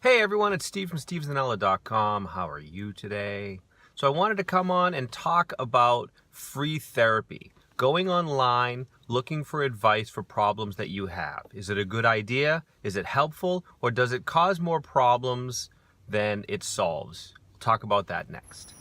Hey everyone, it's Steve from steveszanella.com. How are you today? So I wanted to come on and talk about free therapy. Going online, looking for advice for problems that you have. Is it a good idea? Is it helpful? Or does it cause more problems than it solves? We'll talk about that next.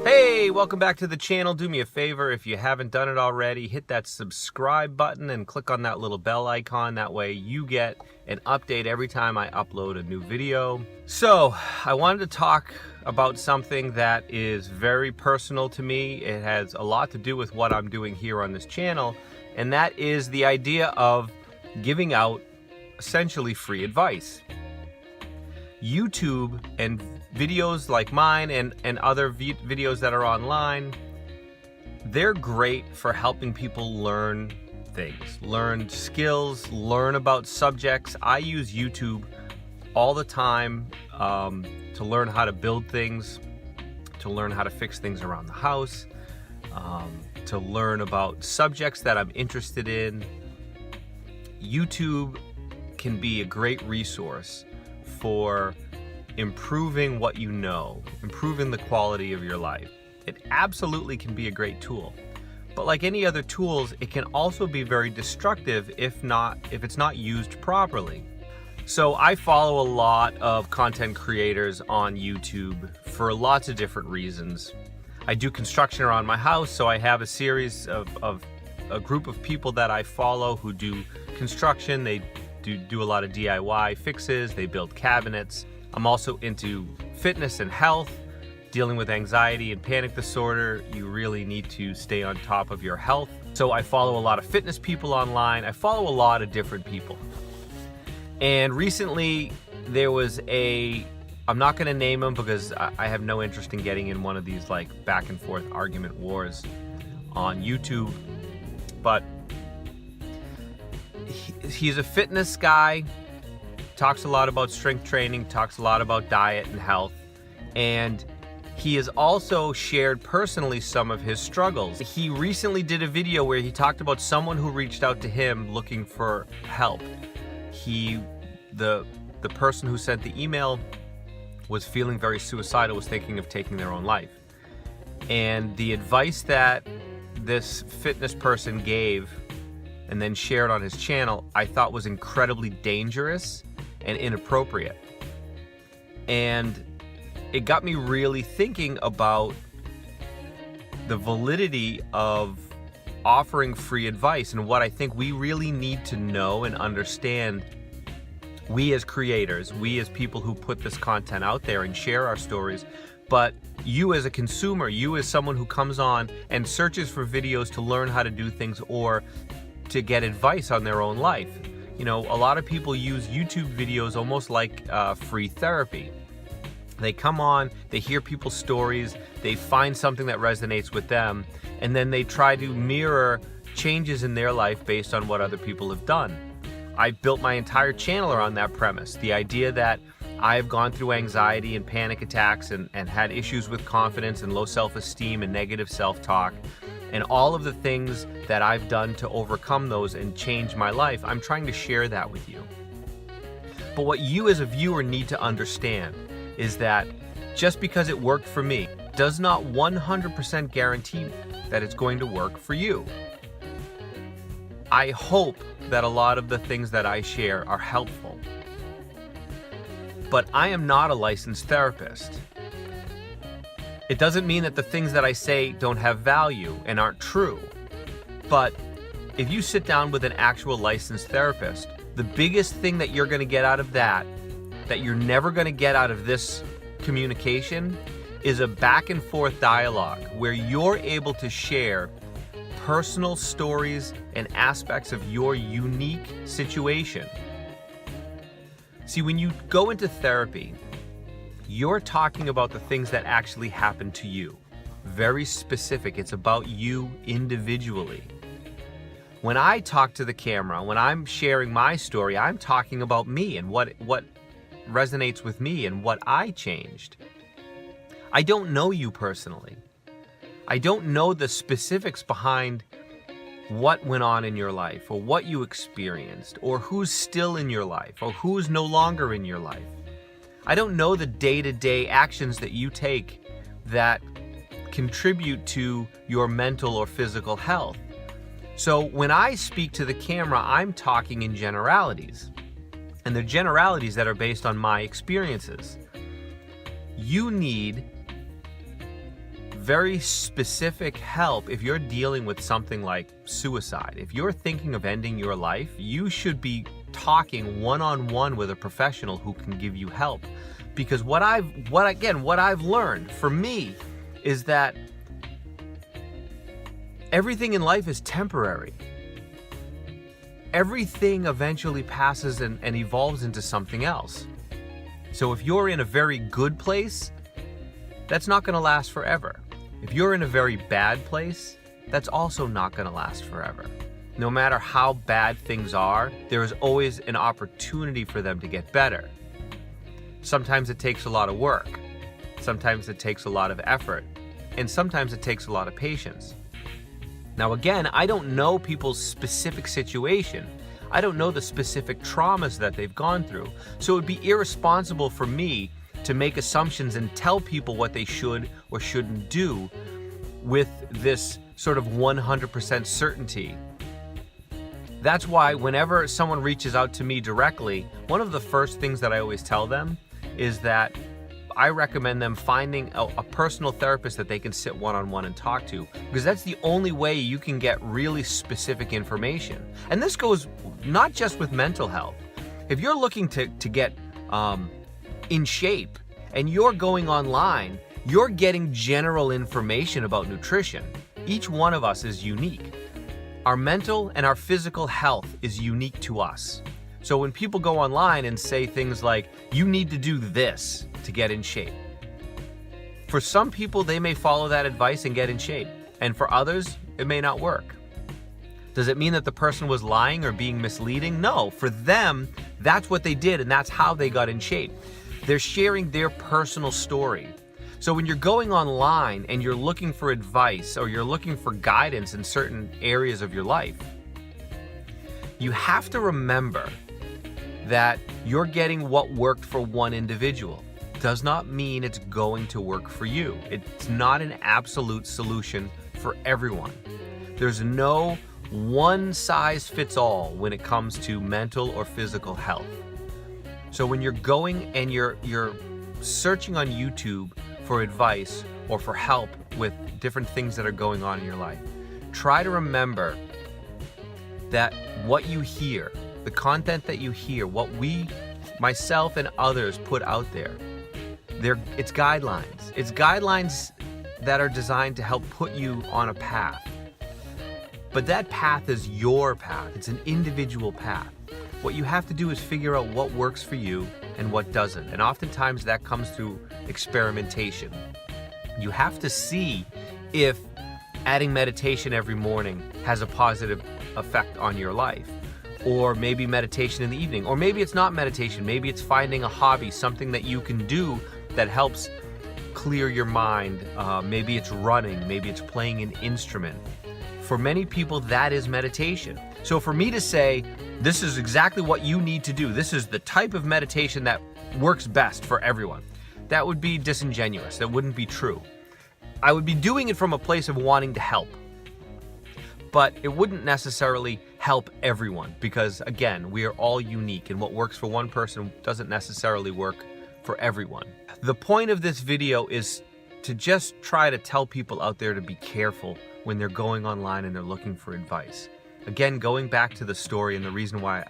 Hey, welcome back to the channel. Do me a favor, if you haven't done it already, hit that subscribe button and click on that little bell icon. That way you get an update every time I upload a new video. So, I wanted to talk about something that is very personal to me. It has a lot to do with what I'm doing here on this channel, and that is the idea of giving out essentially free advice. YouTube and videos like mine and other videos that are online, they're great for helping people learn things, learn skills, learn about subjects. I use YouTube all the time to learn how to build things, to learn how to fix things around the house, to learn about subjects that I'm interested in. YouTube can be a great resource for improving what you know, improving the quality of your life. It absolutely can be a great tool. But like any other tools, it can also be very destructive if it's not used properly. So I follow a lot of content creators on YouTube for lots of different reasons. I do construction around my house, so I have a series of a group of people that I follow who do construction. They do a lot of DIY fixes, they build cabinets. I'm also into fitness and health, dealing with anxiety and panic disorder. You really need to stay on top of your health. So I follow a lot of fitness people online. I follow a lot of different people. And recently there was I'm not gonna name him because I have no interest in getting in one of these like back and forth argument wars on YouTube, but he's a fitness guy, talks a lot about strength training, talks a lot about diet and health, and he has also shared personally some of his struggles. He recently did a video where he talked about someone who reached out to him looking for help. The person who sent the email was feeling very suicidal, was thinking of taking their own life. And the advice that this fitness person gave and then shared on his channel, I thought was incredibly dangerous and inappropriate. And it got me really thinking about the validity of offering free advice and what I think we really need to know and understand. We as creators, we as people who put this content out there and share our stories, but you as a consumer, you as someone who comes on and searches for videos to learn how to do things or to get advice on their own life. You know, a lot of people use YouTube videos almost like free therapy. They come on, they hear people's stories, they find something that resonates with them, and then they try to mirror changes in their life based on what other people have done. I built my entire channel around that premise. The idea that I've gone through anxiety and panic attacks and had issues with confidence and low self-esteem and negative self-talk, and all of the things that I've done to overcome those and change my life, I'm trying to share that with you. But what you as a viewer need to understand is that just because it worked for me does not 100% guarantee that it's going to work for you. I hope that a lot of the things that I share are helpful, but I am not a licensed therapist. It doesn't mean that the things that I say don't have value and aren't true. But if you sit down with an actual licensed therapist, the biggest thing that you're going to get out of that you're never going to get out of this communication, is a back and forth dialogue where you're able to share personal stories and aspects of your unique situation. See, when you go into therapy, you're talking about the things that actually happen to you. Very specific. It's about you individually. When I talk to the camera, when I'm sharing my story, I'm talking about me and what resonates with me and what I changed. I don't know you personally. I don't know the specifics behind what went on in your life, or what you experienced, or who's still in your life, or who's no longer in your life. I don't know the day-to-day actions that you take that contribute to your mental or physical health. So when I speak to the camera, I'm talking in generalities, and they're generalities that are based on my experiences. You need very specific help if you're dealing with something like suicide. If you're thinking of ending your life, you should be talking one-on-one with a professional who can give you help. Because what I've learned for me is that everything in life is temporary. Everything eventually passes and evolves into something else. So if you're in a very good place, that's not going to last forever. If you're in a very bad place, that's also not going to last forever. No matter how bad things are, there is always an opportunity for them to get better. Sometimes it takes a lot of work. Sometimes it takes a lot of effort. And sometimes it takes a lot of patience. Now again, I don't know people's specific situation. I don't know the specific traumas that they've gone through. So it would be irresponsible for me to make assumptions and tell people what they should or shouldn't do with this sort of 100% certainty. That's why whenever someone reaches out to me directly, one of the first things that I always tell them is that I recommend them finding a personal therapist that they can sit one-on-one and talk to, because that's the only way you can get really specific information. And this goes not just with mental health. If you're looking to get in shape and you're going online, you're getting general information about nutrition. Each one of us is unique. Our mental and our physical health is unique to us. So when people go online and say things like, you need to do this to get in shape, for some people, they may follow that advice and get in shape. And for others, it may not work. Does it mean that the person was lying or being misleading? No, for them, that's what they did and that's how they got in shape. They're sharing their personal story. So when you're going online and you're looking for advice or you're looking for guidance in certain areas of your life, you have to remember that you're getting what worked for one individual. Does not mean it's going to work for you. It's not an absolute solution for everyone. There's no one size fits all when it comes to mental or physical health. So when you're going and you're searching on YouTube for advice or for help with different things that are going on in your life, try to remember that what you hear, the content that you hear, what we, myself and others put out there, it's guidelines. It's guidelines that are designed to help put you on a path. But that path is your path. It's an individual path. What you have to do is figure out what works for you and what doesn't. And oftentimes that comes through experimentation. You have to see if adding meditation every morning has a positive effect on your life. Or maybe meditation in the evening. Or maybe it's not meditation. Maybe it's finding a hobby, something that you can do that helps clear your mind. Maybe it's running. Maybe it's playing an instrument. For many people, that is meditation. So for me to say, this is exactly what you need to do, this is the type of meditation that works best for everyone, that would be disingenuous. That wouldn't be true. I would be doing it from a place of wanting to help. But it wouldn't necessarily help everyone because, again, we are all unique and what works for one person doesn't necessarily work for everyone. The point of this video is to just try to tell people out there to be careful when they're going online and they're looking for advice. Again, going back to the story and the reason why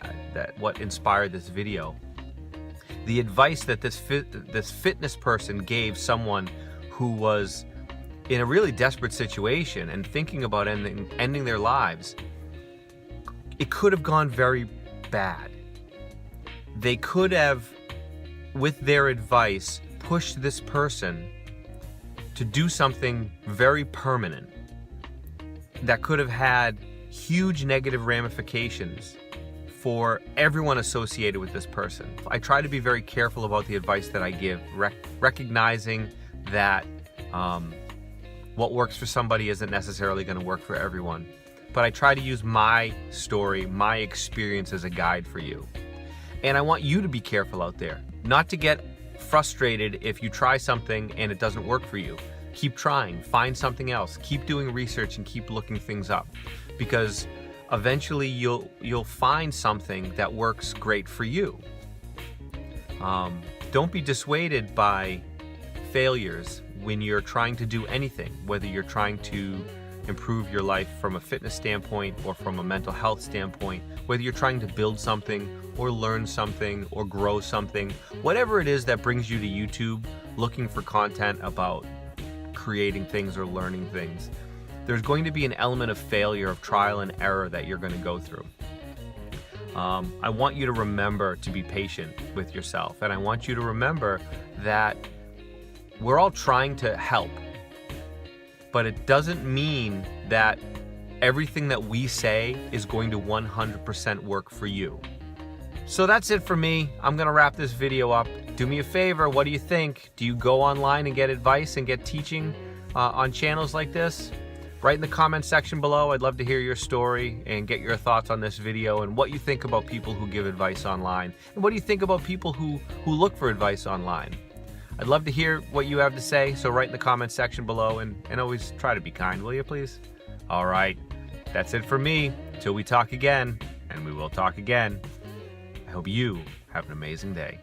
what inspired this video, the advice that this fitness person gave someone who was in a really desperate situation and thinking about ending their lives, it could have gone very bad. They could have, with their advice, pushed this person to do something very permanent that could have had huge negative ramifications for everyone associated with this person. I try to be very careful about the advice that I give, recognizing that What works for somebody isn't necessarily going to work for everyone. But I try to use my story, my experience as a guide for you. And I want you to be careful out there, not to get frustrated if you try something and it doesn't work for you. Keep trying, find something else, keep doing research and keep looking things up, because eventually you'll find something that works great for you. Don't be dissuaded by failures when you're trying to do anything, whether you're trying to improve your life from a fitness standpoint or from a mental health standpoint, whether you're trying to build something or learn something or grow something, whatever it is that brings you to YouTube looking for content about creating things or learning things, there's going to be an element of failure, of trial and error that you're going to go through. I want you to remember to be patient with yourself, and I want you to remember that we're all trying to help, but it doesn't mean that everything that we say is going to 100% work for you. So that's it for me. I'm gonna wrap this video up. Do me a favor, what do you think? Do you go online and get advice and get teaching on channels like this? Write in the comment section below. I'd love to hear your story and get your thoughts on this video and what you think about people who give advice online. And what do you think about people who look for advice online? I'd love to hear what you have to say, so write in the comment section below, and always try to be kind, will you please? All right, that's it for me. Till we talk again, and we will talk again, I hope you have an amazing day.